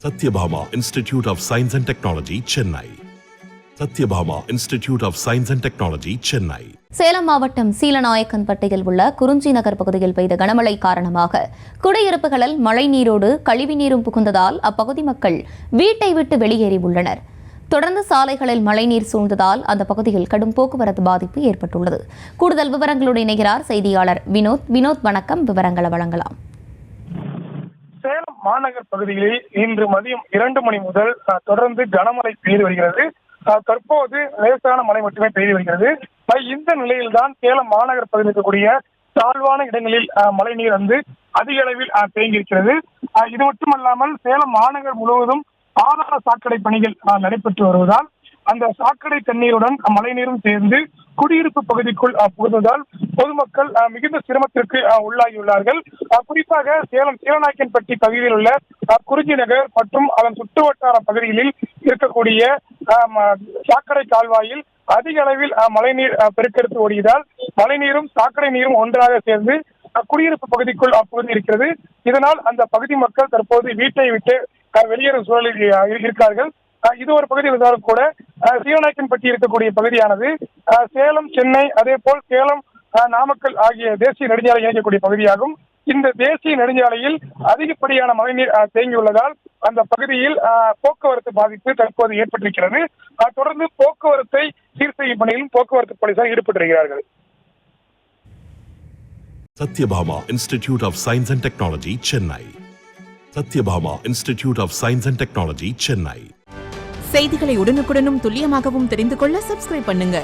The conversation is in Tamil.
Satyabhama Institute of Science and Technology, Chennai. Satyabhama Institute of Science and Technology, Chennai. Salem மாவட்டம் சீலநாயக்கன்பட்டியில் உள்ள குறிஞ்சி நகர் பகுதியில் பெய்த கனமழை காரணமாக குடியிருப்புகளில் மழைநீரோடு கழிவுநீரும் புகுந்ததால் அப்பகுதி மக்கள் வீட்டை விட்டு வெளியேறி உள்ளனர். தொடர்ந்து சாலைகளில் மழைநீர் சூழ்ந்ததால் அந்த பகுதியில் கடும் போக்குவரத்து பாதிப்பு ஏற்பட்டுள்ளது. கூடுதல் விவரங்களோடு இணைகிறார் செய்தியாளர் வினோத். வினோத், வணக்கம். விவரங்களை வழங்கலாம். சேலம் மாநகர் பகுதிகளில் இன்று மதியம் 2 மணி முதல் தொடர்ந்து கனமழை பெய்து வருகிறது. தற்போது லேசான மழை மட்டுமே பெய்து வருகிறது. இந்த நிலையில்தான் சேலம் மாநகர் பகுதியில் இருக்கக்கூடிய தாழ்வான இடங்களில் மழைநீர் வந்து அதிக அளவில் தேங்கியிருக்கிறது. இது மட்டுமல்லாமல் சேலம் மாநகர் முழுவதும் ஆதார சாக்கடை பணிகள் நடைபெற்று வருவதால் அந்த சாக்கடை தண்ணீருடன் மழைநீரும் சேர்ந்து குடியிருப்பு பகுதிக்குள் புகுந்ததால் பொதுமக்கள் மிகுந்த சிரமத்திற்கு உள்ளாகியுள்ளார்கள். குறிப்பாக சேலம் சீலநாயக்கன்பட்டி பகுதியில் உள்ள குறிஞ்சி நகர் மற்றும் அதன் சுற்றுவட்டார பகுதிகளில் இருக்கக்கூடிய சாக்கடை கால்வாயில் அதிக அளவில் மழைநீர் பெருக்கெடுத்து ஓடியதால் மழைநீரும் சாக்கடை நீரும் ஒன்றாக சேர்ந்து குடியிருப்பு பகுதிக்குள் புகுந்திருக்கிறது. இதனால் அந்த பகுதி மக்கள் தற்போது வீட்டை விட்டு வெளியேறும் சூழலில் இருக்கிறார்கள். இது ஒரு பகுதி இருந்தாலும் கூட சீலநாயக்கன்பட்டி இருக்கக்கூடிய பகுதியானது சேலம், சென்னை, அதே போல் சேலம், நாமக்கல் ஆகிய தேசிய நெடுஞ்சாலை இணைக்கக்கூடிய பகுதியாகும். இந்த தேசிய நெடுஞ்சாலையில் அதிகப்படியான மழைநீர் தேங்கியுள்ளதால் அந்த பகுதியில் போக்குவரத்து பாதிப்பு தற்போது ஏற்பட்டிருக்கிறது. தொடர்ந்து போக்குவரத்தை சீர் செய்யும் பணியிலும் போக்குவரத்து போலீசார் ஈடுபட்டிருக்கிறார்கள். Satyabhama Institute of Science and Technology, Chennai. Satyabhama Institute of Science and Technology, Chennai. செய்திகளை உடனுக்குடனும் துல்லியமாகவும் தெரிந்து கொள்ள சப்ஸ்கிரைப் பண்ணுங்க.